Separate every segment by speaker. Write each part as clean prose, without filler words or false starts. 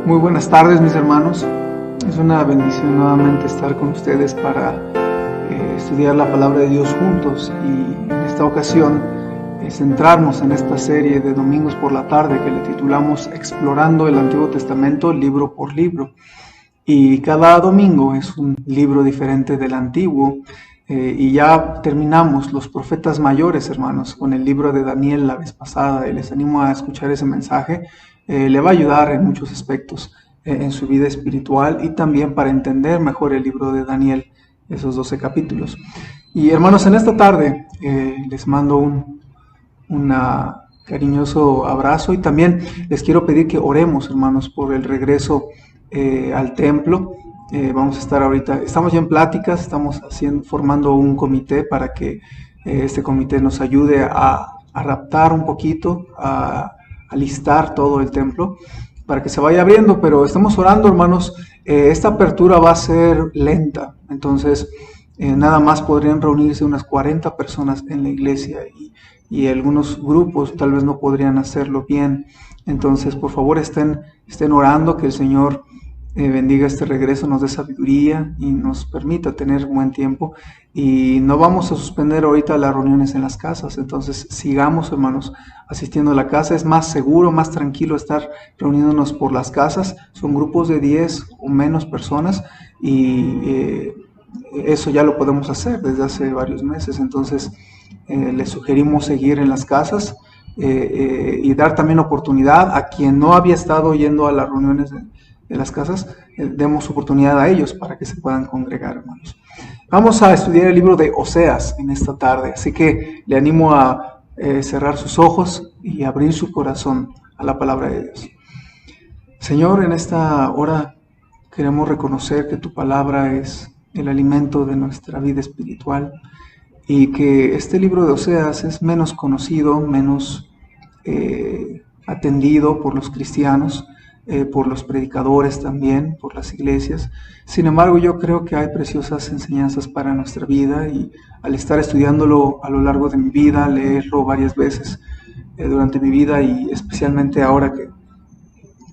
Speaker 1: Muy buenas tardes, mis hermanos. Es una bendición nuevamente estar con ustedes para estudiar la palabra de Dios juntos y en esta ocasión centrarnos en esta serie de domingos por la tarde que le titulamos Explorando el Antiguo Testamento libro por libro. Y cada domingo es un libro diferente del Antiguo y ya terminamos los profetas mayores, hermanos, con el libro de Daniel la vez pasada y les animo a escuchar ese mensaje. Le va a ayudar en muchos aspectos en su vida espiritual y también para entender mejor el libro de Daniel, esos 12 capítulos. Y hermanos, en esta tarde les mando un cariñoso abrazo y también les quiero pedir que oremos, hermanos, por el regreso al templo. Vamos a estar ahorita, estamos ya en pláticas, estamos formando un comité para que este comité nos ayude a raptar un poquito, a alistar todo el templo para que se vaya abriendo, pero estamos orando, hermanos. Esta apertura va a ser lenta, entonces nada más podrían reunirse unas 40 personas en la iglesia y algunos grupos tal vez no podrían hacerlo bien. Entonces, por favor, estén orando que el Señor bendiga este regreso, nos dé sabiduría y nos permita tener buen tiempo. Y no vamos a suspender ahorita las reuniones en las casas, entonces sigamos, hermanos, asistiendo a la casa. Es más seguro, más tranquilo estar reuniéndonos por las casas. Son grupos de 10 o menos personas y eso ya lo podemos hacer desde hace varios meses. Entonces les sugerimos seguir en las casas y dar también oportunidad a quien no había estado yendo a las reuniones de las casas, demos oportunidad a ellos para que se puedan congregar, hermanos. Vamos a estudiar el libro de Oseas en esta tarde, así que le animo a cerrar sus ojos y abrir su corazón a la palabra de Dios. Señor, en esta hora queremos reconocer que tu palabra es el alimento de nuestra vida espiritual y que este libro de Oseas es menos conocido, menos atendido por los cristianos, por los predicadores también, por las iglesias. Sin embargo, yo creo que hay preciosas enseñanzas para nuestra vida y al estar estudiándolo a lo largo de mi vida, leerlo varias veces durante mi vida y especialmente ahora que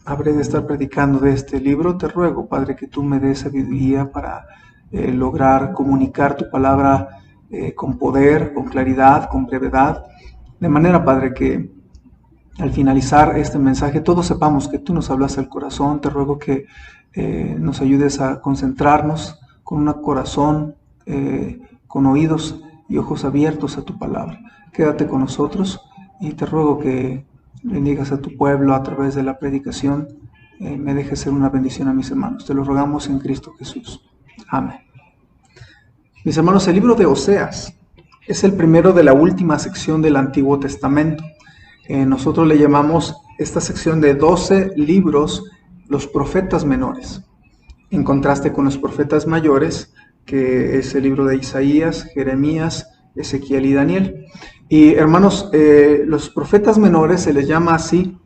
Speaker 1: habré de estar predicando de este libro, te ruego, Padre, que tú me des sabiduría para lograr comunicar tu palabra con poder, con claridad, con brevedad, de manera, Padre, que al finalizar este mensaje todos sepamos que tú nos hablas al corazón. Te ruego que nos ayudes a concentrarnos con un corazón, con oídos y ojos abiertos a tu palabra. Quédate con nosotros y te ruego que bendigas a tu pueblo a través de la predicación. Me dejes ser una bendición a mis hermanos. Te lo rogamos en Cristo Jesús. Amén. Mis hermanos, el libro de Oseas es el primero de la última sección del Antiguo Testamento. Nosotros le llamamos esta sección de 12 libros los profetas menores, en contraste con los profetas mayores, que es el libro de Isaías, Jeremías, Ezequiel y Daniel. Y hermanos, los profetas menores se les llama así,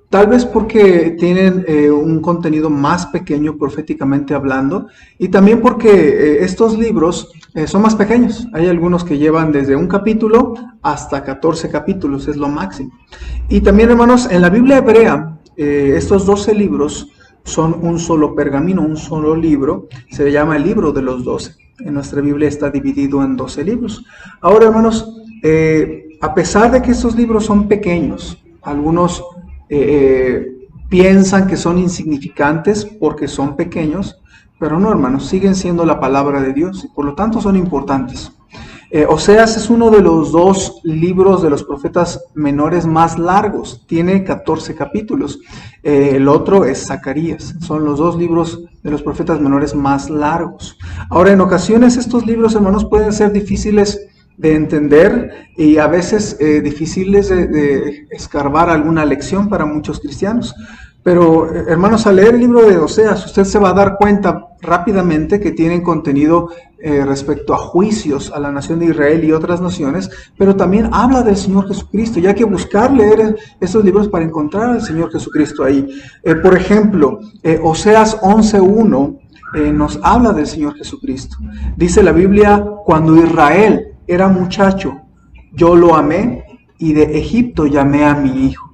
Speaker 1: tal vez porque tienen un contenido más pequeño proféticamente hablando y también porque estos libros son más pequeños. Hay algunos que llevan desde un capítulo hasta 14 capítulos, es lo máximo. Y también, hermanos, en la Biblia hebrea, estos 12 libros son un solo pergamino, un solo libro. Se le llama el libro de los 12. En nuestra Biblia está dividido en 12 libros. Ahora, hermanos, a pesar de que estos libros son pequeños, algunos piensan que son insignificantes porque son pequeños, pero no, hermanos, siguen siendo la palabra de Dios y por lo tanto son importantes. Oseas es uno de los 2 libros de los profetas menores más largos, tiene 14 capítulos. El otro es Zacarías, son los 2 libros de los profetas menores más largos. Ahora, en ocasiones estos libros, hermanos, pueden ser difíciles de entender y a veces difíciles de escarbar alguna lección para muchos cristianos. Pero, hermanos, al leer el libro de Oseas, usted se va a dar cuenta rápidamente que tienen contenido respecto a juicios a la nación de Israel y otras naciones, pero también habla del Señor Jesucristo, y hay que buscar leer estos libros para encontrar al Señor Jesucristo ahí. Por ejemplo, Oseas 11:1 nos habla del Señor Jesucristo. Dice la Biblia, cuando Israel era muchacho, yo lo amé y de Egipto llamé a mi hijo.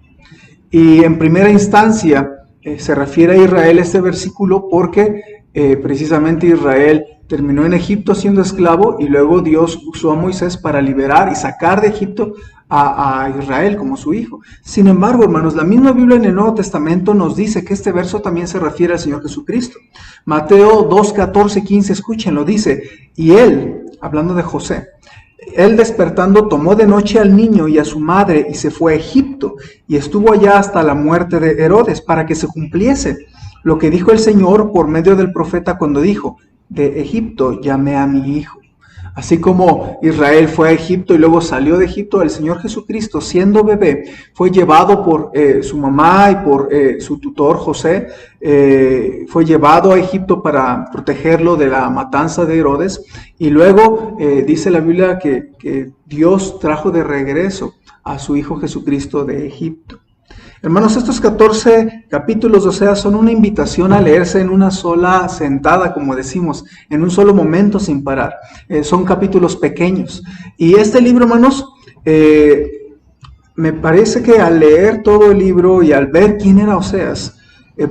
Speaker 1: Y en primera instancia, Se refiere a Israel este versículo porque precisamente Israel terminó en Egipto siendo esclavo y luego Dios usó a Moisés para liberar y sacar de Egipto a Israel como su hijo. Sin embargo, hermanos, la misma Biblia en el Nuevo Testamento nos dice que este verso también se refiere al Señor Jesucristo. Mateo 2, 14, 15, escúchenlo, dice, y él, hablando de José, él despertando tomó de noche al niño y a su madre y se fue a Egipto y estuvo allá hasta la muerte de Herodes para que se cumpliese lo que dijo el Señor por medio del profeta cuando dijo, de Egipto llamé a mi hijo. Así como Israel fue a Egipto y luego salió de Egipto, el Señor Jesucristo, siendo bebé, fue llevado por su mamá y por su tutor José, fue llevado a Egipto para protegerlo de la matanza de Herodes, y luego dice la Biblia que Dios trajo de regreso a su Hijo Jesucristo de Egipto. Hermanos, estos 14 capítulos de Oseas son una invitación a leerse en una sola sentada, como decimos, en un solo momento sin parar. Son capítulos pequeños. Y este libro, hermanos, me parece que al leer todo el libro y al ver quién era Oseas,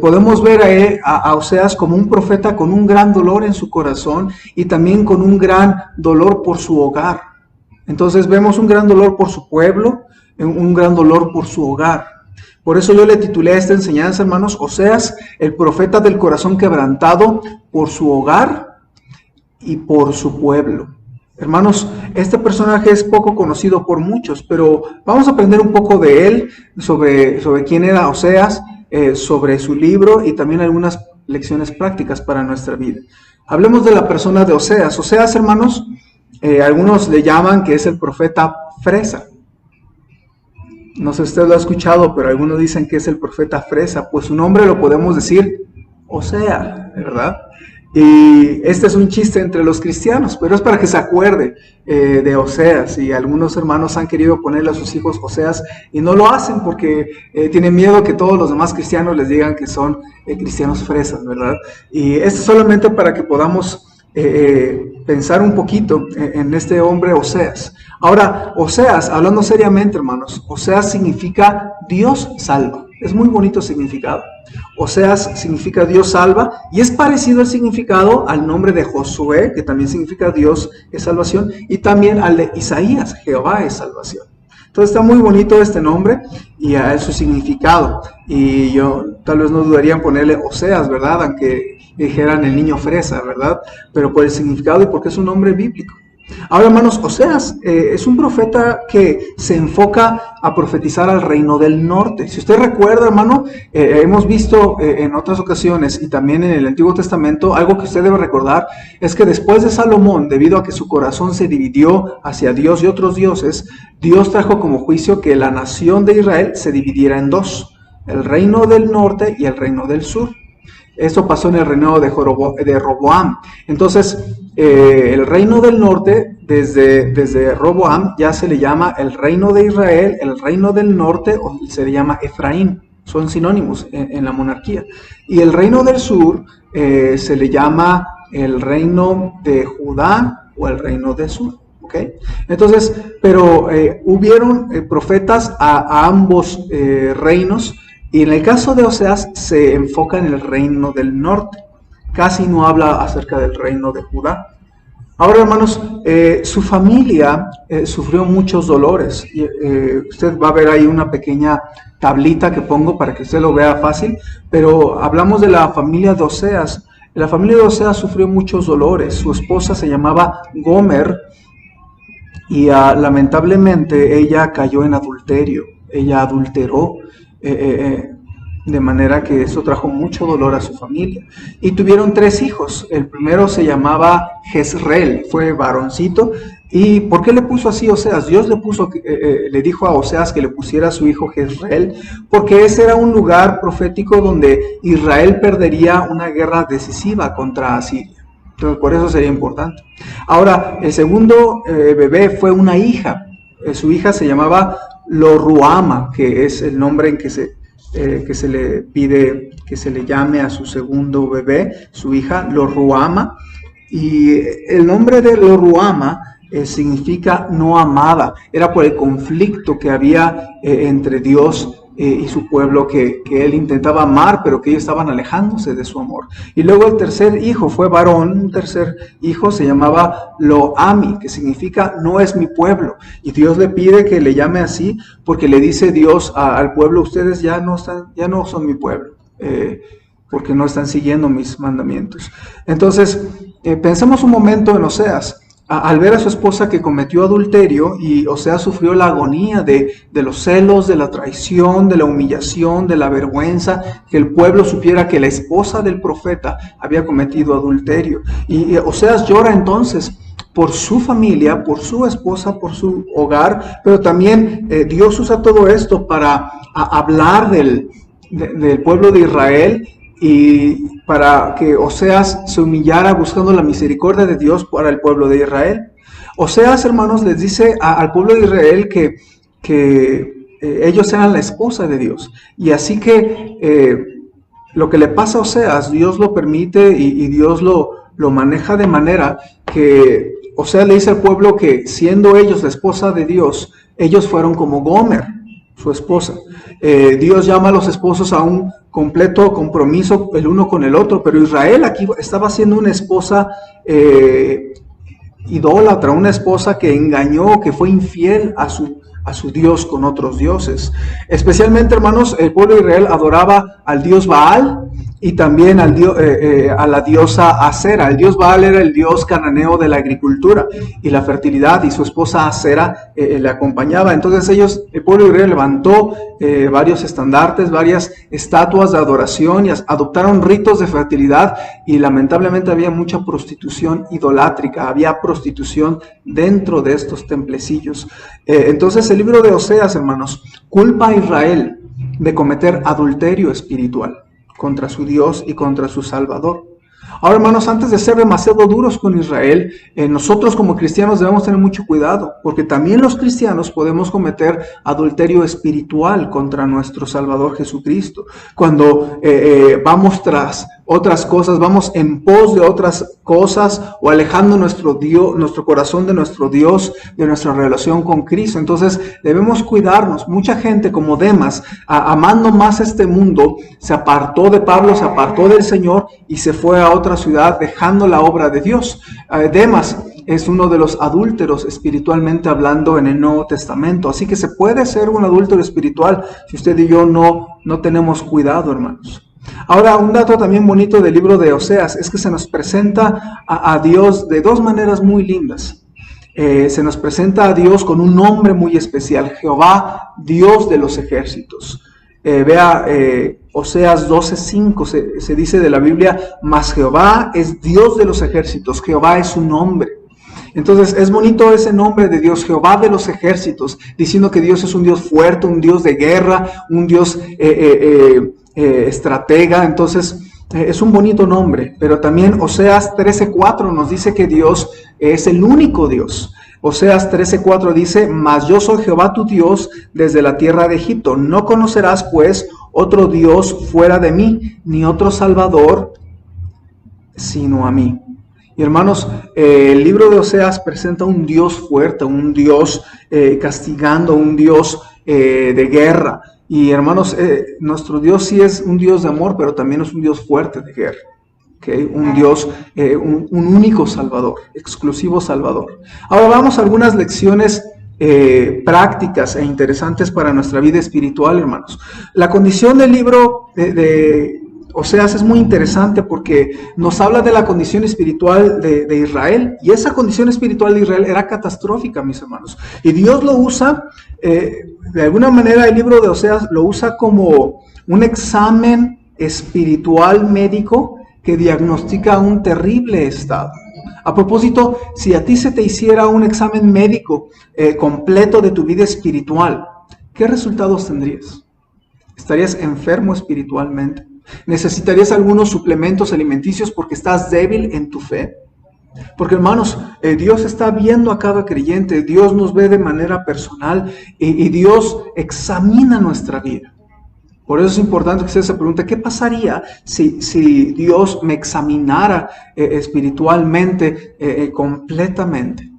Speaker 1: podemos ver a Oseas como un profeta con un gran dolor en su corazón y también con un gran dolor por su hogar. Entonces vemos un gran dolor por su pueblo, un gran dolor por su hogar. Por eso yo le titulé a esta enseñanza, hermanos, Oseas, el profeta del corazón quebrantado por su hogar y por su pueblo. Hermanos, este personaje es poco conocido por muchos, pero vamos a aprender un poco de él, sobre quién era Oseas, sobre su libro y también algunas lecciones prácticas para nuestra vida. Hablemos de la persona de Oseas. Oseas, hermanos, algunos le llaman que es el profeta fresa. No sé si usted lo ha escuchado, pero algunos dicen que es el profeta fresa, pues su nombre lo podemos decir Osea, ¿verdad? Y este es un chiste entre los cristianos, pero es para que se acuerde de Oseas. Y algunos hermanos han querido ponerle a sus hijos Oseas y no lo hacen porque tienen miedo que todos los demás cristianos les digan que son cristianos fresas, ¿verdad? Y esto solamente para que podamos pensar un poquito en este hombre Oseas. Ahora, Oseas, hablando seriamente, hermanos, Oseas significa Dios salva. Es muy bonito significado. Oseas significa Dios salva y es parecido el significado al nombre de Josué, que también significa Dios es salvación, y también al de Isaías, Jehová es salvación. Entonces está muy bonito este nombre y a su significado. Y yo tal vez no dudaría en ponerle Oseas, ¿verdad? Aunque dijeran el niño fresa, ¿verdad? Pero por el significado y porque es un nombre bíblico. Ahora, hermanos, Oseas es un profeta que se enfoca a profetizar al reino del norte. Si usted recuerda, hermano, hemos visto en otras ocasiones y también en el Antiguo Testamento, algo que usted debe recordar, es que después de Salomón, debido a que su corazón se dividió hacia Dios y otros dioses, Dios trajo como juicio que la nación de Israel se dividiera en dos, el reino del norte y el reino del sur. Esto pasó en el reinado de Roboam. Entonces, el reino del norte, desde Roboam, ya se le llama el reino de Israel, el reino del norte, o se le llama Efraín. Son sinónimos en la monarquía. Y el reino del sur se le llama el reino de Judá o el reino del sur. ¿Okay? Entonces, pero hubieron profetas a ambos reinos. Y en el caso de Oseas se enfoca en el reino del norte. Casi no habla acerca del reino de Judá. Ahora, hermanos, su familia sufrió muchos dolores. Usted va a ver ahí una pequeña tablita que pongo para que usted lo vea fácil. Pero hablamos de la familia de Oseas. La familia de Oseas sufrió muchos dolores. Su esposa se llamaba Gomer y lamentablemente ella cayó en adulterio. Ella adulteró. De manera que eso trajo mucho dolor a su familia. Y tuvieron 3 hijos. El primero se llamaba Jezreel, fue varoncito. ¿Y por qué le puso así Oseas? Dios le dijo a Oseas que le pusiera a su hijo Jezreel, porque ese era un lugar profético donde Israel perdería una guerra decisiva contra Asiria. Entonces por eso sería importante. Ahora, el segundo bebé fue una hija. Su hija se llamaba Lo-Ruama, que es el nombre en que se le pide que se le llame a su segundo bebé, su hija Lo-Ruama. Y el nombre de Lo-Ruama significa no amada. Era por el conflicto que había entre Dios y su pueblo que él intentaba amar, pero que ellos estaban alejándose de su amor. Y luego el tercer hijo fue varón, un tercer hijo se llamaba Lo-Ami, que significa no es mi pueblo. Y Dios le pide que le llame así porque le dice Dios al pueblo, ustedes ya no son mi pueblo, porque no están siguiendo mis mandamientos. Entonces, pensemos un momento en Oseas. Al ver a su esposa que cometió adulterio, y Oseas sufrió la agonía de los celos, de la traición, de la humillación, de la vergüenza, que el pueblo supiera que la esposa del profeta había cometido adulterio. Y Oseas llora entonces por su familia, por su esposa, por su hogar, pero también Dios usa todo esto para hablar del pueblo de Israel, y para que Oseas se humillara buscando la misericordia de Dios para el pueblo de Israel. Oseas, hermanos, les dice al pueblo de Israel que ellos eran la esposa de Dios. Y así que lo que le pasa a Oseas, Dios lo permite y Dios lo maneja de manera que Oseas le dice al pueblo que siendo ellos la esposa de Dios, ellos fueron como Gomer, su esposa. Dios llama a los esposos a un completo compromiso el uno con el otro, pero Israel aquí estaba siendo una esposa idólatra, una esposa que engañó, que fue infiel a su Dios con otros dioses. Especialmente, hermanos, el pueblo de Israel adoraba al dios Baal y también a la diosa Acera. El dios Baal era el dios cananeo de la agricultura y la fertilidad, y su esposa Acera le acompañaba. Entonces el pueblo de Israel levantó varios estandartes, varias estatuas de adoración, y adoptaron ritos de fertilidad, y lamentablemente había mucha prostitución idolátrica, había prostitución dentro de estos templecillos. Entonces el libro de Oseas, hermanos, culpa a Israel de cometer adulterio espiritual contra su Dios y contra su Salvador. Ahora, hermanos, antes de ser demasiado duros con Israel, nosotros como cristianos debemos tener mucho cuidado, porque también los cristianos podemos cometer adulterio espiritual contra nuestro Salvador Jesucristo. Cuando vamos tras otras cosas, vamos en pos de otras cosas, o alejando nuestro corazón de nuestro Dios, de nuestra relación con Cristo. Entonces debemos cuidarnos. Mucha gente, como Demas, amando más este mundo, se apartó de Pablo, se apartó del Señor y se fue a otra ciudad, dejando la obra de Dios. Demas es uno de los adúlteros espiritualmente hablando en el Nuevo Testamento. Así que se puede ser un adúltero espiritual si usted y yo no tenemos cuidado, hermanos. Ahora, un dato también bonito del libro de Oseas es que se nos presenta a Dios de dos maneras muy lindas. Se nos presenta a Dios con un nombre muy especial: Jehová, Dios de los ejércitos. Vea Oseas 12:5, se dice de la Biblia: mas Jehová es Dios de los ejércitos. Jehová es su nombre. Entonces es bonito ese nombre de Dios, Jehová de los ejércitos, diciendo que Dios es un Dios fuerte, un Dios de guerra, un Dios estratega. Entonces es un bonito nombre. Pero también Oseas 13:4 nos dice que Dios es el único Dios. Oseas 13:4 dice: mas yo soy Jehová tu Dios desde la tierra de Egipto. No conocerás pues otro Dios fuera de mí, ni otro Salvador sino a mí. Y hermanos, el libro de Oseas presenta un Dios fuerte, un Dios castigando, un Dios de guerra. Y hermanos, nuestro Dios sí es un Dios de amor, pero también es un Dios fuerte de guerra. ¿Okay? Un Dios, un único Salvador, exclusivo Salvador. Ahora vamos a algunas lecciones prácticas e interesantes para nuestra vida espiritual, hermanos. La condición del libro de Oseas es muy interesante porque nos habla de la condición espiritual de Israel, y esa condición espiritual de Israel era catastrófica, mis hermanos. Y Dios lo usa, de alguna manera el libro de Oseas lo usa como un examen espiritual médico que diagnostica un terrible estado. A propósito, si a ti se te hiciera un examen médico completo de tu vida espiritual, ¿qué resultados tendrías? ¿Estarías enfermo espiritualmente? ¿Necesitarías algunos suplementos alimenticios porque estás débil en tu fe? Porque, hermanos, Dios está viendo a cada creyente, Dios nos ve de manera personal y Dios examina nuestra vida. Por eso es importante que usted se pregunte: ¿qué pasaría si Dios me examinara espiritualmente completamente?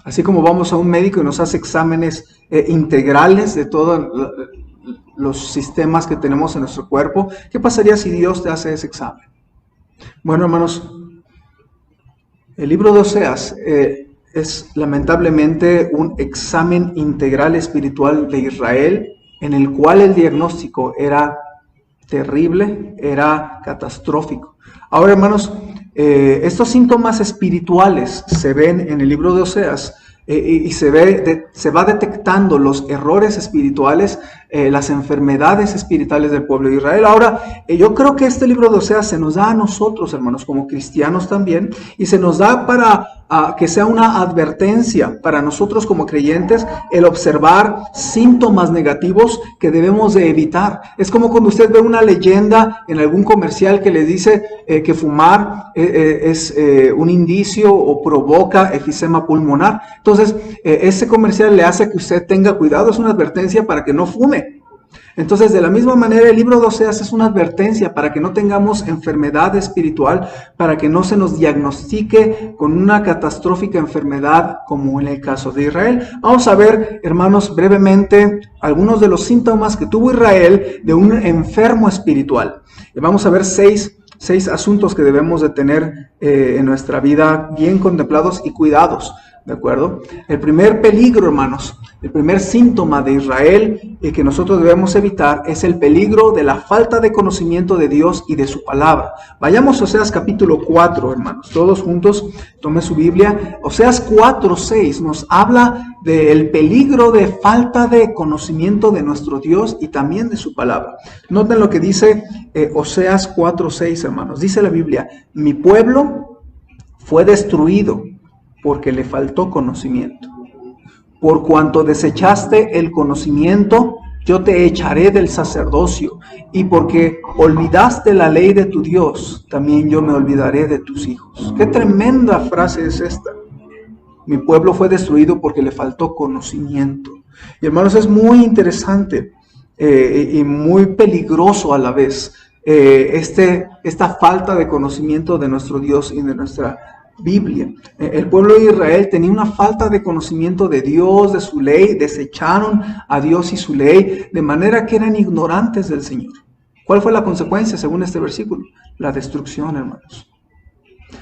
Speaker 1: Así como vamos a un médico y nos hace exámenes integrales de todo los sistemas que tenemos en nuestro cuerpo. ¿Qué pasaría si Dios te hace ese examen? Bueno, hermanos, el libro de Oseas es lamentablemente un examen integral espiritual de Israel, en el cual el diagnóstico era terrible, era catastrófico. Ahora, hermanos, estos síntomas espirituales se ven en el libro de Oseas y se va detectando los errores espirituales, las enfermedades espirituales del pueblo de Israel. Ahora, yo creo que este libro de Oseas se nos da a nosotros, hermanos, como cristianos también, y se nos da para que sea una advertencia para nosotros como creyentes el observar síntomas negativos que debemos de evitar. Es como cuando usted ve una leyenda en algún comercial que le dice que fumar es un indicio o provoca efisema pulmonar. Entonces, ese comercial le hace que usted tenga cuidado, es una advertencia para que no fume. Entonces, de la misma manera, el libro de Oseas es una advertencia para que no tengamos enfermedad espiritual, para que no se nos diagnostique con una catastrófica enfermedad como en el caso de Israel. Vamos a ver, hermanos, brevemente algunos de los síntomas que tuvo Israel de un enfermo espiritual. Vamos a ver seis asuntos que debemos de tener en nuestra vida bien contemplados y cuidados. ¿De acuerdo? El primer peligro, hermanos, el primer síntoma de Israel que nosotros debemos evitar es el peligro de la falta de conocimiento de Dios y de su palabra. Vayamos a Oseas capítulo 4, hermanos, todos juntos, tome su Biblia. Oseas 4:6 nos habla del peligro de falta de conocimiento de nuestro Dios y también de su palabra. Noten lo que dice Oseas 4:6, hermanos. Dice la Biblia: mi pueblo fue destruido porque le faltó conocimiento. Por cuanto desechaste el conocimiento, yo te echaré del sacerdocio, y porque olvidaste la ley de tu Dios, también yo me olvidaré de tus hijos. Qué tremenda frase es esta. Mi pueblo fue destruido porque le faltó conocimiento. Y hermanos, es muy interesante y muy peligroso a la vez esta falta de conocimiento de nuestro Dios y de nuestra Biblia. El pueblo de Israel tenía una falta de conocimiento de Dios, de su ley, desecharon a Dios y su ley, de manera que eran ignorantes del Señor. ¿Cuál fue la consecuencia según este versículo? La destrucción, hermanos.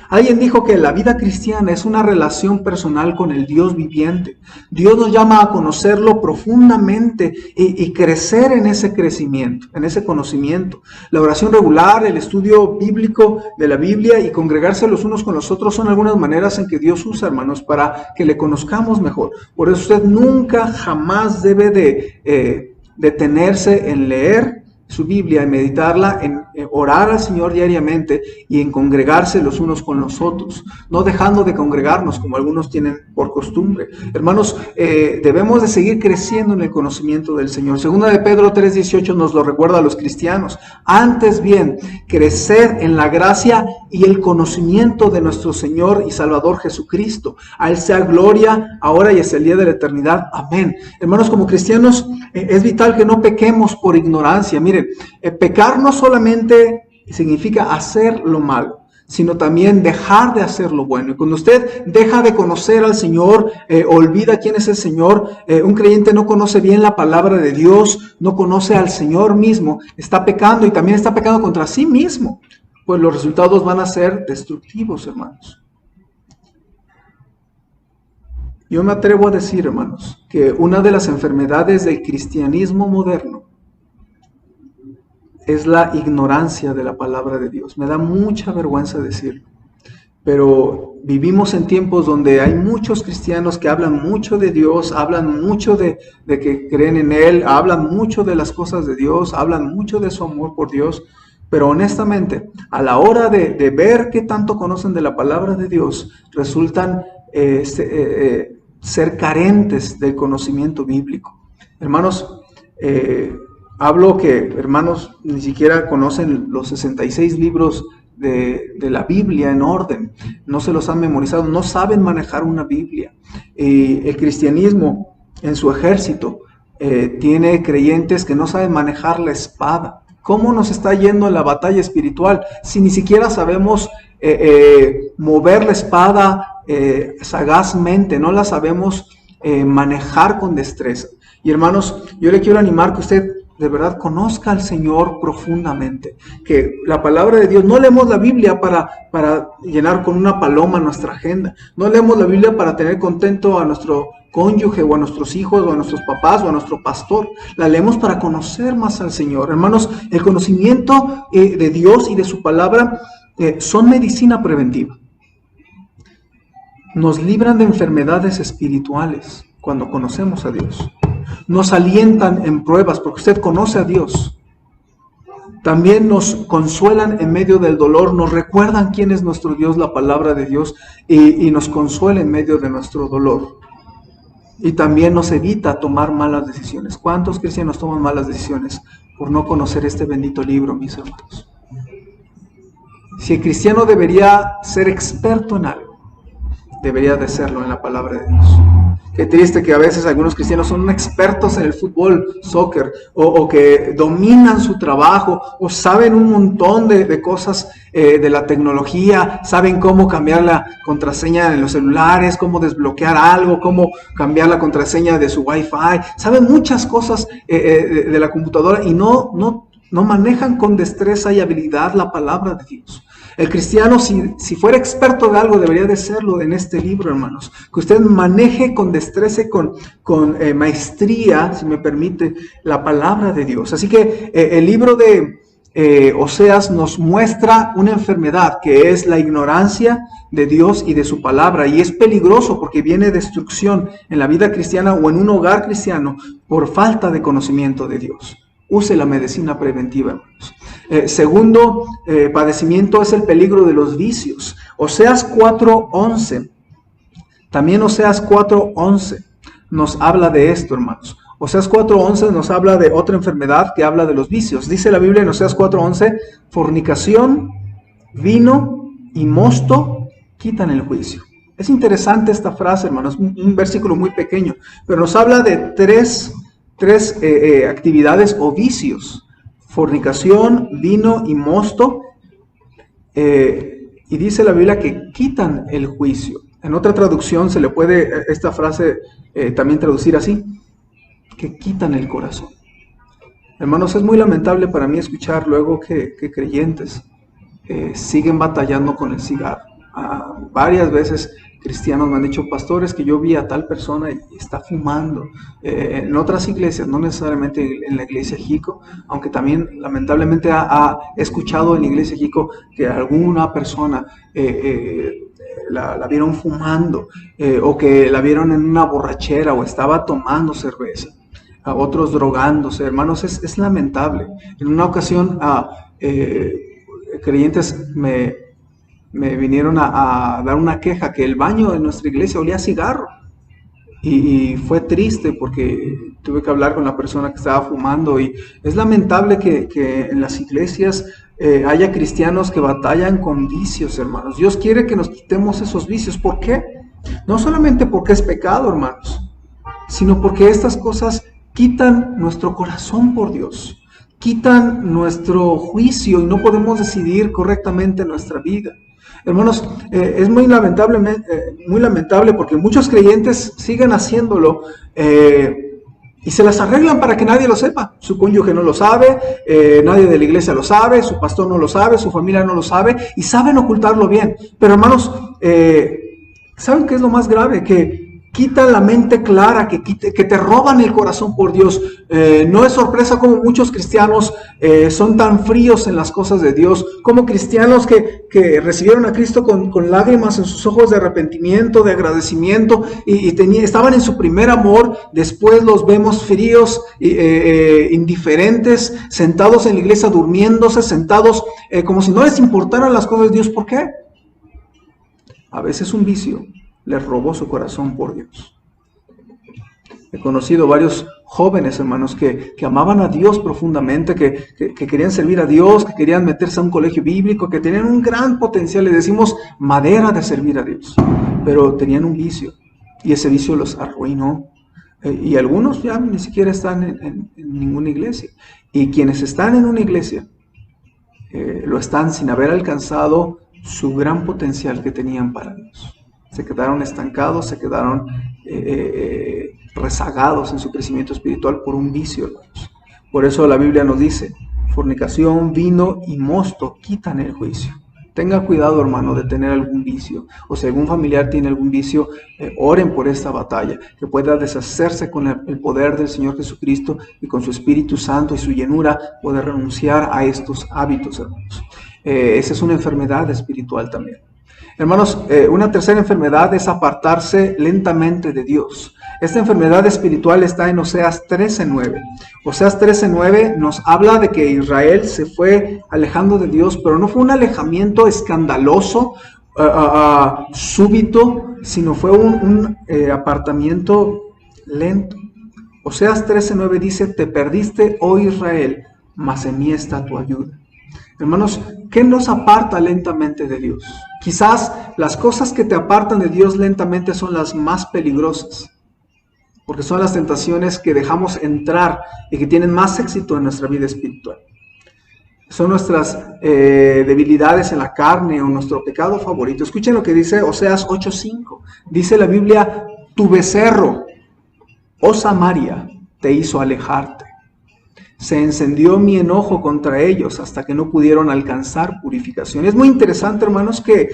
Speaker 1: Alguien dijo que la vida cristiana es una relación personal con el Dios viviente. Dios nos llama a conocerlo profundamente y crecer en ese crecimiento, en ese conocimiento. La oración regular, el estudio bíblico de la Biblia y congregarse los unos con los otros son algunas maneras en que Dios usa, hermanos, para que le conozcamos mejor. Por eso usted nunca, jamás debe de detenerse en leer su Biblia, en meditarla, en orar al Señor diariamente y en congregarse los unos con los otros, no dejando de congregarnos como algunos tienen por costumbre. Hermanos, debemos de seguir creciendo en el conocimiento del Señor. Segunda de Pedro 3:18 nos lo recuerda a los cristianos. Antes bien, creced en la gracia y el conocimiento de nuestro Señor y Salvador Jesucristo. A Él sea gloria, ahora y hasta el día de la eternidad. Amén. Hermanos, como cristianos, es vital que no pequemos por ignorancia. Miren, pecar no solamente significa hacer lo malo, sino también dejar de hacer lo bueno. Y cuando usted deja de conocer al Señor, olvida quién es el Señor, un creyente no conoce bien la palabra de Dios, no conoce al Señor mismo, está pecando y también está pecando contra sí mismo, pues los resultados van a ser destructivos, hermanos. Yo me atrevo a decir, hermanos, que una de las enfermedades del cristianismo moderno es la ignorancia de la palabra de Dios. Me da mucha vergüenza decirlo, pero vivimos en tiempos donde hay muchos cristianos que hablan mucho de Dios, hablan mucho de que creen en Él, hablan mucho de las cosas de Dios, hablan mucho de su amor por Dios, pero honestamente, a la hora de ver qué tanto conocen de la palabra de Dios, resultan ser carentes del conocimiento bíblico. Hermanos, hablo que hermanos ni siquiera conocen los 66 libros de la Biblia en orden, no se los han memorizado, no saben manejar una Biblia. El cristianismo en su ejército tiene creyentes que no saben manejar la espada. ¿Cómo nos está yendo en la batalla espiritual si ni siquiera sabemos mover la espada sagazmente, no la sabemos manejar con destreza? Y hermanos, yo le quiero animar que usted de verdad conozca al Señor profundamente. Que la palabra de Dios, no leemos la Biblia para llenar con una paloma nuestra agenda. No leemos la Biblia para tener contento a nuestro cónyuge o a nuestros hijos o a nuestros papás o a nuestro pastor. La leemos para conocer más al Señor. Hermanos, el conocimiento de Dios y de su palabra son medicina preventiva. Nos libran de enfermedades espirituales cuando conocemos a Dios. Nos alientan en pruebas porque usted conoce a Dios. También nos consuelan en medio del dolor, nos recuerdan quién es nuestro Dios, la palabra de Dios, y nos consuela en medio de nuestro dolor. Y también nos evita tomar malas decisiones. ¿Cuántos cristianos toman malas decisiones por no conocer este bendito libro, mis hermanos? Si el cristiano debería ser experto en algo, debería de serlo en la palabra de Dios. Qué triste que a veces algunos cristianos son expertos en el fútbol, soccer, o que dominan su trabajo, o saben un montón de cosas de la tecnología, saben cómo cambiar la contraseña en los celulares, cómo desbloquear algo, cómo cambiar la contraseña de su Wi-Fi, saben muchas cosas de la computadora y no manejan con destreza y habilidad la palabra de Dios. El cristiano, si fuera experto de algo, debería de serlo en este libro, hermanos. Que usted maneje con destreza y con maestría, si me permite, la palabra de Dios. Así que el libro de Oseas nos muestra una enfermedad que es la ignorancia de Dios y de su palabra. Y es peligroso porque viene destrucción en la vida cristiana o en un hogar cristiano por falta de conocimiento de Dios. Use la medicina preventiva, hermanos. Segundo padecimiento es el peligro de los vicios. Oseas 4:11. También Oseas 4:11 nos habla de esto, hermanos. Oseas 4:11 nos habla de otra enfermedad que habla de los vicios. Dice la Biblia en Oseas 4:11, fornicación, vino y mosto quitan el juicio. Es interesante esta frase, hermanos, un versículo muy pequeño, pero nos habla de tres actividades o vicios: fornicación, vino y mosto, y dice la Biblia que quitan el juicio. En otra traducción se le puede esta frase también traducir así, que quitan el corazón. Hermanos, es muy lamentable para mí escuchar luego que creyentes siguen batallando con el cigarro. Varias veces cristianos me han dicho, pastores, que yo vi a tal persona y está fumando. En otras iglesias, no necesariamente en la iglesia Jico, aunque también lamentablemente ha escuchado en la iglesia Jico que alguna persona la vieron fumando, o que la vieron en una borrachera o estaba tomando cerveza, a otros drogándose. Hermanos, es lamentable. En una ocasión creyentes me vinieron a dar una queja que el baño de nuestra iglesia olía a cigarro, y fue triste porque tuve que hablar con la persona que estaba fumando. Y es lamentable que en las iglesias haya cristianos que batallan con vicios, hermanos. Dios quiere que nos quitemos esos vicios. ¿Por qué? No solamente porque es pecado, hermanos, sino porque estas cosas quitan nuestro corazón por Dios, quitan nuestro juicio y no podemos decidir correctamente nuestra vida. Hermanos, es muy lamentable porque muchos creyentes siguen haciéndolo y se las arreglan para que nadie lo sepa. Su cónyuge no lo sabe, nadie de la iglesia lo sabe, su pastor no lo sabe, su familia no lo sabe, y saben ocultarlo bien. Pero hermanos, ¿saben qué es lo más grave? Que quitan la mente clara, que te roban el corazón por Dios. No es sorpresa como muchos cristianos son tan fríos en las cosas de Dios, como cristianos que recibieron a Cristo con lágrimas en sus ojos de arrepentimiento, de agradecimiento, y estaban en su primer amor. Después los vemos fríos, indiferentes, sentados en la iglesia durmiéndose, sentados como si no les importaran las cosas de Dios. ¿Por qué? A veces un vicio les robó su corazón por Dios. He conocido varios jóvenes, hermanos, que amaban a Dios profundamente, que querían servir a Dios, que querían meterse a un colegio bíblico, que tenían un gran potencial, le decimos madera de servir a Dios, pero tenían un vicio, y ese vicio los arruinó. Y algunos ya ni siquiera están en ninguna iglesia. Y quienes están en una iglesia, lo están sin haber alcanzado su gran potencial que tenían para Dios. Se quedaron estancados, se quedaron rezagados en su crecimiento espiritual por un vicio, hermanos. Por eso la Biblia nos dice, fornicación, vino y mosto quitan el juicio. Tenga cuidado, hermano, de tener algún vicio, o si algún familiar tiene algún vicio, oren por esta batalla, que pueda deshacerse con el poder del Señor Jesucristo y con su Espíritu Santo y su llenura, poder renunciar a estos hábitos, hermanos. Esa es una enfermedad espiritual también. Hermanos, una tercera enfermedad es apartarse lentamente de Dios. Esta enfermedad espiritual está en Oseas 13:9. Oseas 13:9 nos habla de que Israel se fue alejando de Dios, pero no fue un alejamiento escandaloso, súbito, sino fue un apartamiento lento. Oseas 13:9 dice, te perdiste, oh Israel, mas en mí está tu ayuda. Hermanos, ¿qué nos aparta lentamente de Dios? Quizás las cosas que te apartan de Dios lentamente son las más peligrosas, porque son las tentaciones que dejamos entrar y que tienen más éxito en nuestra vida espiritual. Son nuestras debilidades en la carne o nuestro pecado favorito. Escuchen lo que dice Oseas 8:5. Dice la Biblia, tu becerro, oh Samaria, te hizo alejarte. Se encendió mi enojo contra ellos hasta que no pudieron alcanzar purificación. Es muy interesante, hermanos, que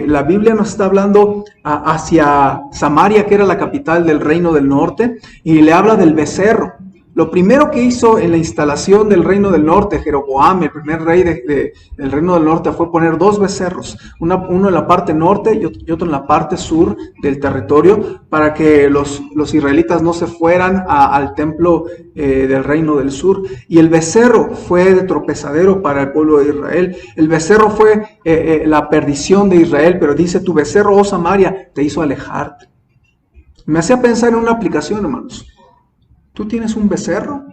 Speaker 1: la Biblia nos está hablando hacia Samaria, que era la capital del reino del norte, y le habla del becerro. Lo primero que hizo en la instalación del reino del norte, Jeroboam, el primer rey del reino del norte, fue poner dos becerros, uno en la parte norte y otro en la parte sur del territorio, para que los israelitas no se fueran al templo del reino del sur. Y el becerro fue de tropezadero para el pueblo de Israel. El becerro fue la perdición de Israel, pero dice, tu becerro, oh Samaria, te hizo alejarte. Me hacía pensar en una aplicación, hermanos. ¿Tú tienes un becerro?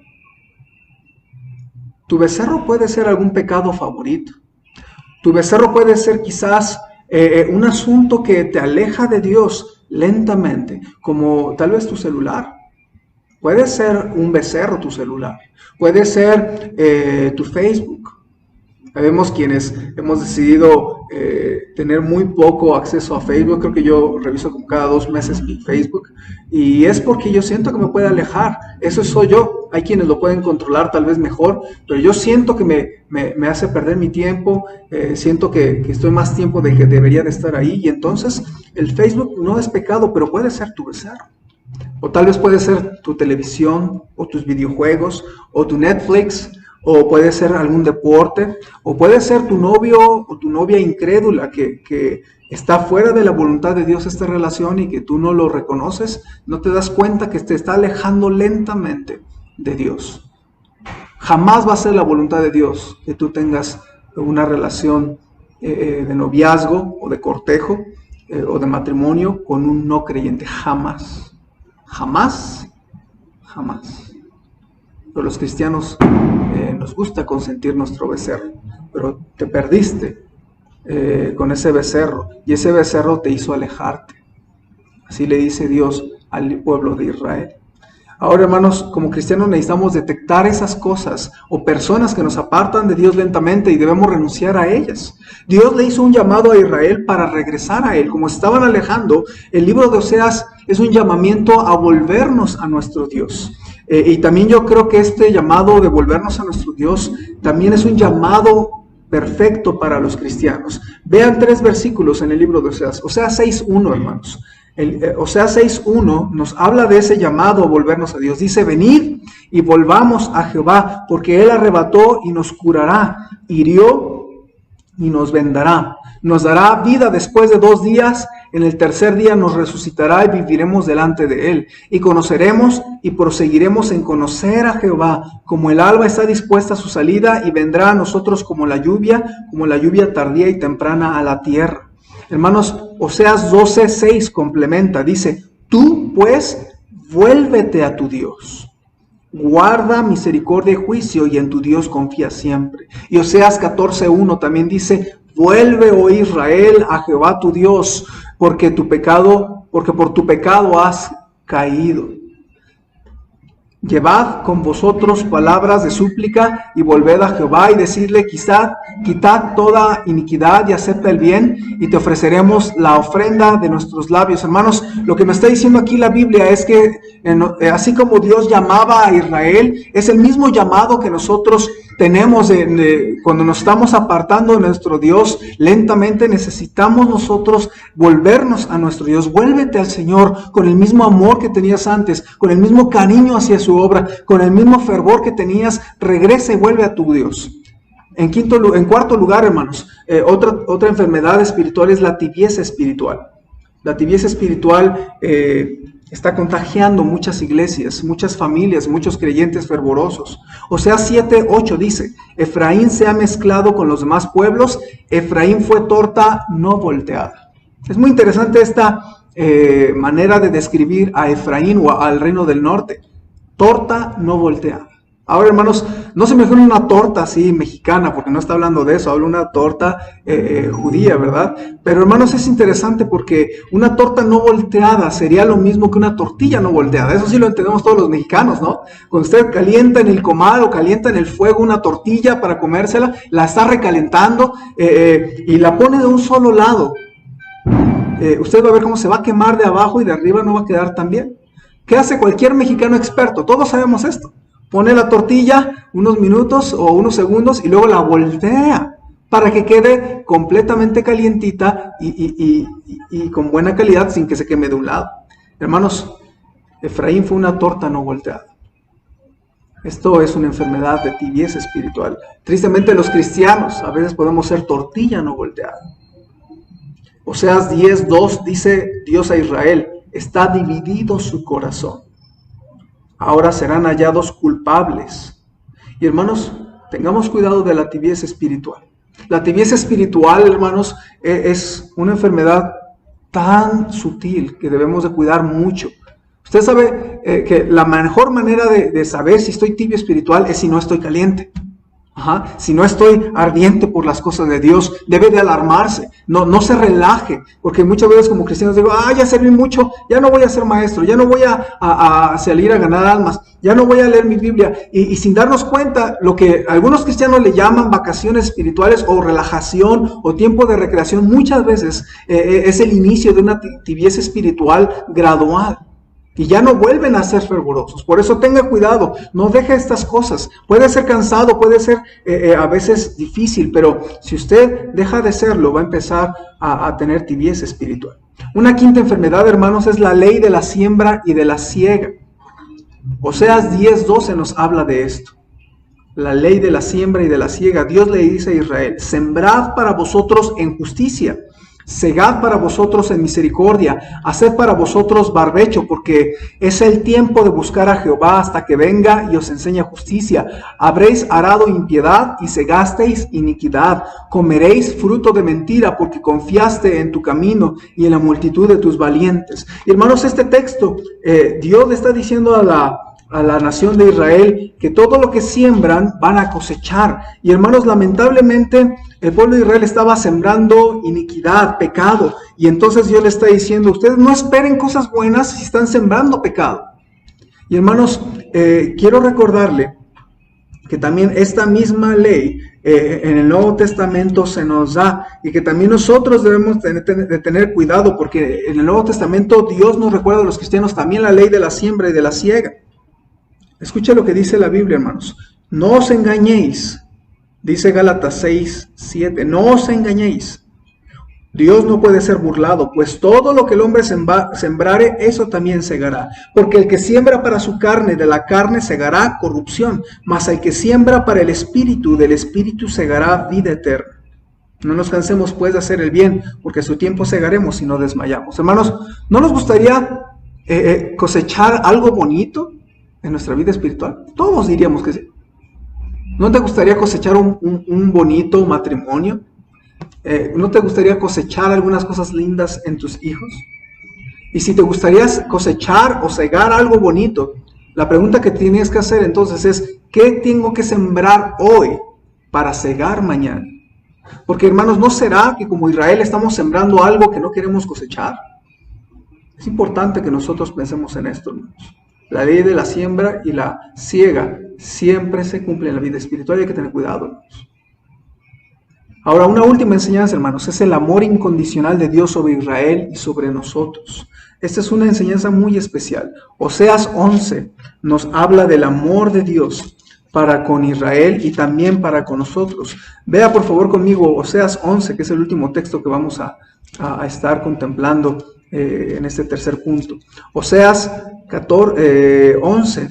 Speaker 1: Tu becerro puede ser algún pecado favorito. Tu becerro puede ser quizás un asunto que te aleja de Dios lentamente, como tal vez tu celular. Puede ser un becerro tu celular. Puede ser tu Facebook. Sabemos quienes hemos decidido tener muy poco acceso a Facebook. Creo que yo reviso como cada 2 meses mi Facebook, y es porque yo siento que me puede alejar. Eso soy yo. Hay quienes lo pueden controlar tal vez mejor, pero yo siento que me hace perder mi tiempo. Siento que estoy más tiempo del que debería de estar ahí, y entonces el Facebook no es pecado, pero puede ser tu becerro. O tal vez puede ser tu televisión, o tus videojuegos, o tu Netflix, o puede ser algún deporte, o puede ser tu novio o tu novia incrédula que está fuera de la voluntad de Dios esta relación y que tú no lo reconoces, no te das cuenta que te está alejando lentamente de Dios. Jamás va a ser la voluntad de Dios que tú tengas una relación de noviazgo o de cortejo o de matrimonio con un no creyente. Jamás. Jamás. Jamás. Pero los cristianos nos gusta consentir nuestro becerro, pero te perdiste con ese becerro, y ese becerro te hizo alejarte. Así le dice Dios al pueblo de Israel. Ahora, hermanos, como cristianos necesitamos detectar esas cosas o personas que nos apartan de Dios lentamente, y debemos renunciar a ellas. Dios le hizo un llamado a Israel para regresar a Él. Como se estaban alejando, el libro de Oseas es un llamamiento a volvernos a nuestro Dios. Y también yo creo que este llamado de volvernos a nuestro Dios también es un llamado perfecto para los cristianos. Vean 3 versículos en el libro de Oseas. Oseas 6:1, hermanos. Oseas 6:1 nos habla de ese llamado a volvernos a Dios. Dice, venid y volvamos a Jehová, porque Él arrebató y nos curará, hirió y nos vendará. Nos dará vida después de 2 días, en el tercer día nos resucitará y viviremos delante de Él. Y conoceremos y proseguiremos en conocer a Jehová, como el alba está dispuesta a su salida, y vendrá a nosotros como la lluvia tardía y temprana a la tierra. Hermanos, Oseas 12:6 complementa, dice, tú pues vuélvete a tu Dios. Guarda misericordia y juicio, y en tu Dios confía siempre. Y Oseas 14:1 también dice, vuelve, oh Israel, a Jehová tu Dios, porque por tu pecado has caído. Llevad con vosotros palabras de súplica y volved a Jehová y decidle, quitad toda iniquidad y acepta el bien y te ofreceremos la ofrenda de nuestros labios. Hermanos, lo que me está diciendo aquí la Biblia es que así como Dios llamaba a Israel, es el mismo llamado que nosotros tenemos cuando nos estamos apartando de nuestro Dios lentamente. Necesitamos nosotros volvernos a nuestro Dios. Vuélvete al Señor con el mismo amor que tenías antes, con el mismo cariño hacia su obra, con el mismo fervor que tenías. Regresa y vuelve a tu Dios. En cuarto lugar, hermanos, otra enfermedad espiritual es la tibieza espiritual. La tibieza espiritual está contagiando muchas iglesias, muchas familias, muchos creyentes fervorosos. Oseas 7:8 dice: Efraín se ha mezclado con los demás pueblos, Efraín fue torta no volteada. Es muy interesante esta manera de describir a Efraín o al reino del norte. Torta no volteada. Ahora, hermanos, no se me imaginen una torta así mexicana, porque no está hablando de eso, habla una torta judía, ¿verdad? Pero, hermanos, es interesante porque una torta no volteada sería lo mismo que una tortilla no volteada. Eso sí lo entendemos todos los mexicanos, ¿no? Cuando usted calienta en el comal o calienta en el fuego una tortilla para comérsela, la está recalentando y la pone de un solo lado. Usted va a ver cómo se va a quemar de abajo y de arriba no va a quedar tan bien. ¿Qué hace cualquier mexicano experto? Todos sabemos esto. Pone la tortilla unos minutos o unos segundos y luego la voltea para que quede completamente calientita y con buena calidad sin que se queme de un lado. Hermanos, Efraín fue una torta no volteada. Esto es una enfermedad de tibieza espiritual. Tristemente los cristianos a veces podemos ser tortilla no volteada. Oseas 10:2 dice Dios a Israel: está dividido su corazón. Ahora serán hallados culpables. Y hermanos, tengamos cuidado de la tibieza espiritual. La tibieza espiritual, hermanos, es una enfermedad tan sutil que debemos de cuidar mucho. Usted sabe que la mejor manera de saber si estoy tibio espiritual es si no estoy caliente. Si no estoy ardiente por las cosas de Dios, debe de alarmarse, no se relaje, porque muchas veces como cristianos digo, ya serví mucho, ya no voy a ser maestro, ya no voy a salir a ganar almas, ya no voy a leer mi Biblia, y sin darnos cuenta, lo que algunos cristianos le llaman vacaciones espirituales o relajación o tiempo de recreación, muchas veces es el inicio de una tibieza espiritual gradual. Y ya no vuelven a ser fervorosos. Por eso tenga cuidado, no deje estas cosas. Puede ser cansado, puede ser a veces difícil, pero si usted deja de serlo, va a empezar a tener tibieza espiritual. Una quinta enfermedad, hermanos, es la ley de la siembra y de la siega. Oseas 10:12 nos habla de esto. La ley de la siembra y de la siega. Dios le dice a Israel: sembrad para vosotros en justicia, segad para vosotros en misericordia, haced para vosotros barbecho, porque es el tiempo de buscar a Jehová hasta que venga y os enseñe justicia. Habréis arado impiedad y segasteis iniquidad. Comeréis fruto de mentira, porque confiaste en tu camino y en la multitud de tus valientes. Y hermanos, este texto, Dios le está diciendo a la nación de Israel que todo lo que siembran van a cosechar. Y hermanos, lamentablemente el pueblo de Israel estaba sembrando iniquidad, pecado, y entonces Dios le está diciendo: ustedes no esperen cosas buenas si están sembrando pecado. Y hermanos, quiero recordarle que también esta misma ley en el Nuevo Testamento se nos da, y que también nosotros debemos de tener cuidado, porque en el Nuevo Testamento Dios nos recuerda a los cristianos también la ley de la siembra y de la siega. Escucha lo que dice la Biblia, hermanos. No os engañéis, dice Gálatas 6:7. No os engañéis. Dios no puede ser burlado, pues todo lo que el hombre sembrare, eso también segará. Porque el que siembra para su carne, de la carne segará corrupción, mas el que siembra para el Espíritu, del Espíritu segará vida eterna. No nos cansemos pues de hacer el bien, porque a su tiempo segaremos si no desmayamos. Hermanos, ¿no nos gustaría cosechar algo bonito en nuestra vida espiritual? Todos diríamos que sí. ¿No te gustaría cosechar un bonito matrimonio? ¿No te gustaría cosechar algunas cosas lindas en tus hijos? Y si te gustaría cosechar o segar algo bonito, la pregunta que tienes que hacer entonces es: ¿qué tengo que sembrar hoy para segar mañana? Porque, hermanos, ¿no será que como Israel estamos sembrando algo que no queremos cosechar? Es importante que nosotros pensemos en esto, hermanos. La ley de la siembra y la siega siempre se cumple en la vida espiritual y hay que tener cuidado, hermanos. Ahora, una última enseñanza, hermanos, es el amor incondicional de Dios sobre Israel y sobre nosotros. Esta es una enseñanza muy especial. Oseas 11 nos habla del amor de Dios para con Israel y también para con nosotros. Vea por favor conmigo Oseas 11, que es el último texto que vamos a estar contemplando en este tercer punto. Oseas 11.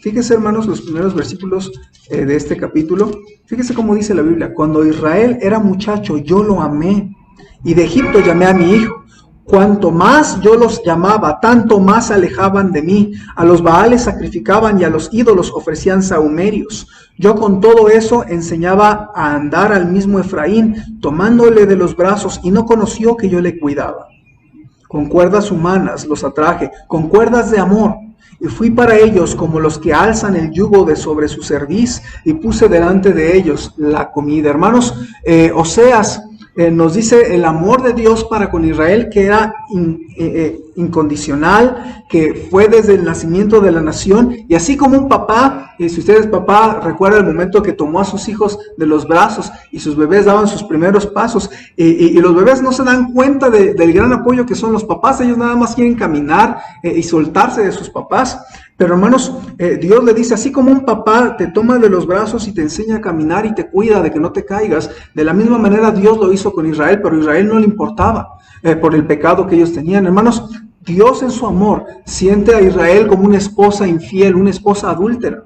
Speaker 1: Fíjese, hermanos, los primeros versículos de este capítulo. Fíjese cómo dice la Biblia. Cuando Israel era muchacho, yo lo amé, y de Egipto llamé a mi hijo. Cuanto más yo los llamaba, tanto más se alejaban de mí. A los Baales sacrificaban y a los ídolos ofrecían sahumerios. Yo con todo eso enseñaba a andar al mismo Efraín, tomándole de los brazos, y no conoció que yo le cuidaba. Con cuerdas humanas los atraje, con cuerdas de amor, y fui para ellos como los que alzan el yugo de sobre su cerviz, y puse delante de ellos la comida. Hermanos, Oseas nos dice el amor de Dios para con Israel, que era incondicional, que fue desde el nacimiento de la nación, y así como un papá, si usted es papá, recuerda el momento que tomó a sus hijos de los brazos y sus bebés daban sus primeros pasos, y los bebés no se dan cuenta del gran apoyo que son los papás. Ellos nada más quieren caminar y soltarse de sus papás. Pero hermanos, Dios le dice, así como un papá te toma de los brazos y te enseña a caminar y te cuida de que no te caigas, de la misma manera Dios lo hizo con Israel, pero a Israel no le importaba por el pecado que ellos tenían. Hermanos, Dios en su amor siente a Israel como una esposa infiel, una esposa adúltera.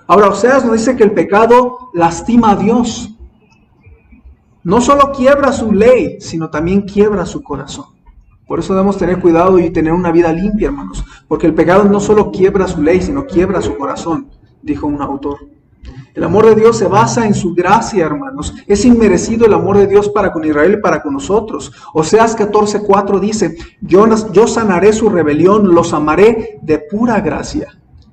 Speaker 1: Ahora, Oseas nos dice que el pecado lastima a Dios. No solo quiebra su ley, sino también quiebra su corazón. Por eso debemos tener cuidado y tener una vida limpia, hermanos, porque el pecado no solo quiebra su ley, sino quiebra su corazón, dijo un autor. El amor de Dios se basa en su gracia, hermanos. Es inmerecido el amor de Dios para con Israel y para con nosotros. Oseas 14:4 dice, yo sanaré su rebelión, los amaré de pura gracia,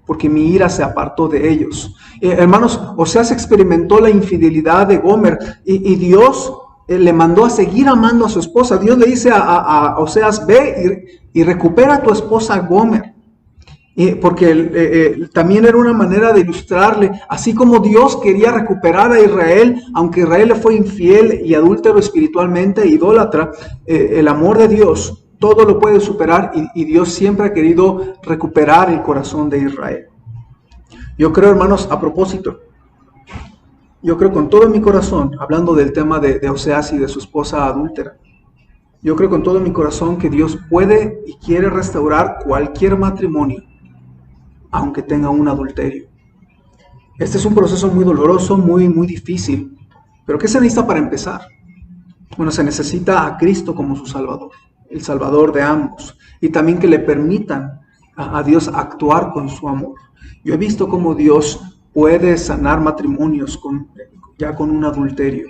Speaker 1: porque mi ira se apartó de ellos. Hermanos, Oseas experimentó la infidelidad de Gomer y Dios le mandó a seguir amando a su esposa. Dios le dice a Oseas, ve y recupera a tu esposa Gomer. Porque también era una manera de ilustrarle, así como Dios quería recuperar a Israel, aunque Israel le fue infiel y adúltero espiritualmente e idólatra, el amor de Dios todo lo puede superar, y Dios siempre ha querido recuperar el corazón de Israel. Yo creo, hermanos, a propósito, yo creo con todo mi corazón, hablando del tema de Oseas y de su esposa adúltera, yo creo con todo mi corazón que Dios puede y quiere restaurar cualquier matrimonio, aunque tenga un adulterio. Este es un proceso muy doloroso, muy difícil. Pero ¿qué se necesita para empezar? Bueno, se necesita a Cristo como su Salvador, el Salvador de ambos, y también que le permitan a Dios actuar con su amor. Yo he visto cómo Dios puede sanar matrimonios ya con un adulterio.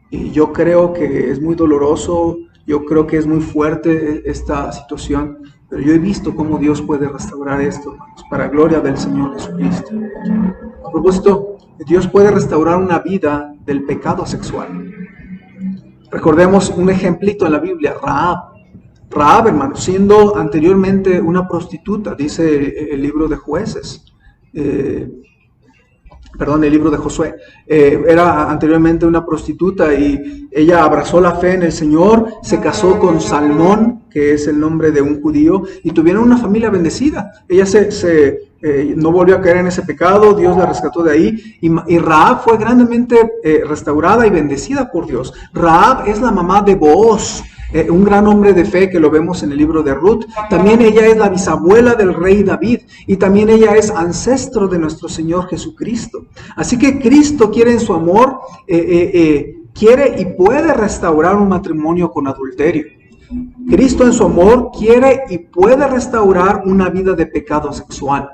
Speaker 1: Y yo creo que es muy doloroso, yo creo que es muy fuerte esta situación, pero yo he visto cómo Dios puede restaurar esto, hermanos, para gloria del Señor Jesucristo. A propósito, Dios puede restaurar una vida del pecado sexual. Recordemos un ejemplito en la Biblia, Rahab, hermanos, siendo anteriormente una prostituta, dice el libro de Jueces, el libro de Josué, era anteriormente una prostituta y ella abrazó la fe en el Señor, se casó con Salmón, que es el nombre de un judío, y tuvieron una familia bendecida. Ella no volvió a caer en ese pecado, Dios la rescató de ahí, y Rahab fue grandemente restaurada y bendecida por Dios. Rahab es la mamá de Booz, un gran hombre de fe que lo vemos en el libro de Ruth. También ella es la bisabuela del rey David, y también ella es ancestro de nuestro Señor Jesucristo. Así que Cristo quiere en su amor, quiere y puede restaurar un matrimonio con adulterio. Cristo en su amor quiere y puede restaurar una vida de pecado sexual.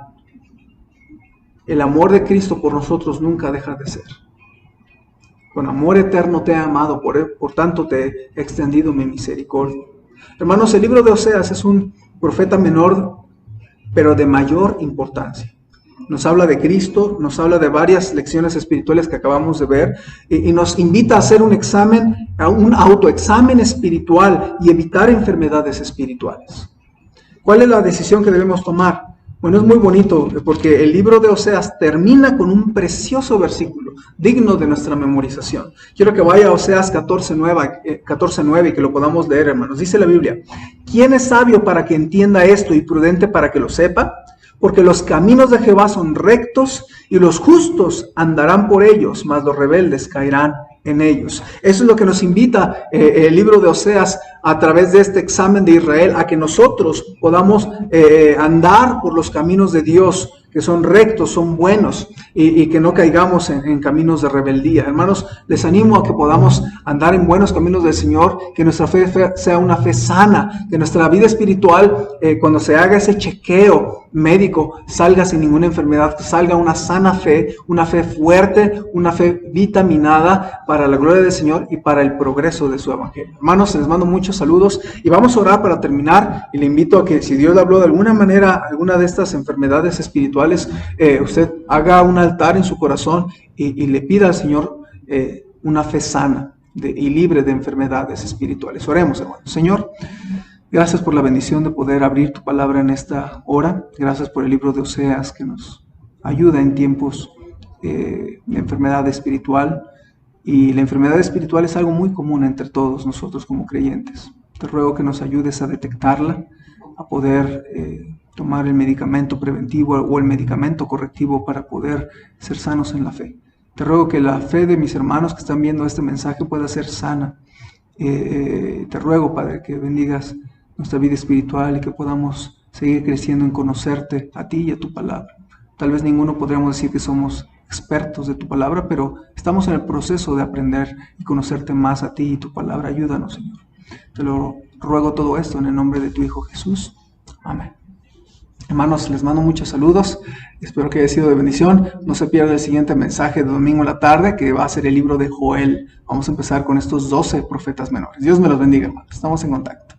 Speaker 1: El amor de Cristo por nosotros nunca deja de ser. Con amor eterno te he amado, por tanto te he extendido mi misericordia. Hermanos, el libro de Oseas es un profeta menor, pero de mayor importancia. Nos habla de Cristo, nos habla de varias lecciones espirituales que acabamos de ver, y nos invita a hacer un autoexamen espiritual y evitar enfermedades espirituales. ¿Cuál es la decisión que debemos tomar? Bueno, es muy bonito porque el libro de Oseas termina con un precioso versículo, digno de nuestra memorización. Quiero que vaya a Oseas 14:9 y que lo podamos leer, hermanos. Dice la Biblia: ¿quién es sabio para que entienda esto y prudente para que lo sepa? Porque los caminos de Jehová son rectos y los justos andarán por ellos, mas los rebeldes caerán en ellos. Eso es lo que nos invita el libro de Oseas a través de este examen de Israel, a que nosotros podamos andar por los caminos de Dios, que son rectos, son buenos, y que no caigamos en caminos de rebeldía. Hermanos, les animo a que podamos andar en buenos caminos del Señor, que nuestra fe sea una fe sana, que nuestra vida espiritual, cuando se haga ese chequeo médico, salga sin ninguna enfermedad, que salga una sana fe, una fe fuerte, una fe vitaminada para la gloria del Señor y para el progreso de su evangelio. Hermanos, les mando muchos saludos y vamos a orar para terminar, y le invito a que si Dios le habló de alguna manera alguna de estas enfermedades espirituales, usted haga un altar en su corazón y le pida al Señor una fe sana y libre de enfermedades espirituales. Oremos, hermanos. Señor, gracias por la bendición de poder abrir tu palabra en esta hora. Gracias por el libro de Oseas que nos ayuda en tiempos de enfermedad espiritual. Y la enfermedad espiritual es algo muy común entre todos nosotros como creyentes. Te ruego que nos ayudes a detectarla, a poder tomar el medicamento preventivo o el medicamento correctivo para poder ser sanos en la fe. Te ruego que la fe de mis hermanos que están viendo este mensaje pueda ser sana. Te ruego, Padre, que bendigas nuestra vida espiritual y que podamos seguir creciendo en conocerte a ti y a tu palabra. Tal vez ninguno podríamos decir que somos expertos de tu palabra, pero estamos en el proceso de aprender y conocerte más a ti y tu palabra. Ayúdanos, Señor. Te lo ruego todo esto en el nombre de tu Hijo Jesús. Amén. Hermanos, les mando muchos saludos. Espero que haya sido de bendición. No se pierda el siguiente mensaje de domingo en la tarde, que va a ser el libro de Joel. Vamos a empezar con estos 12 profetas menores. Dios me los bendiga, hermanos. Estamos en contacto.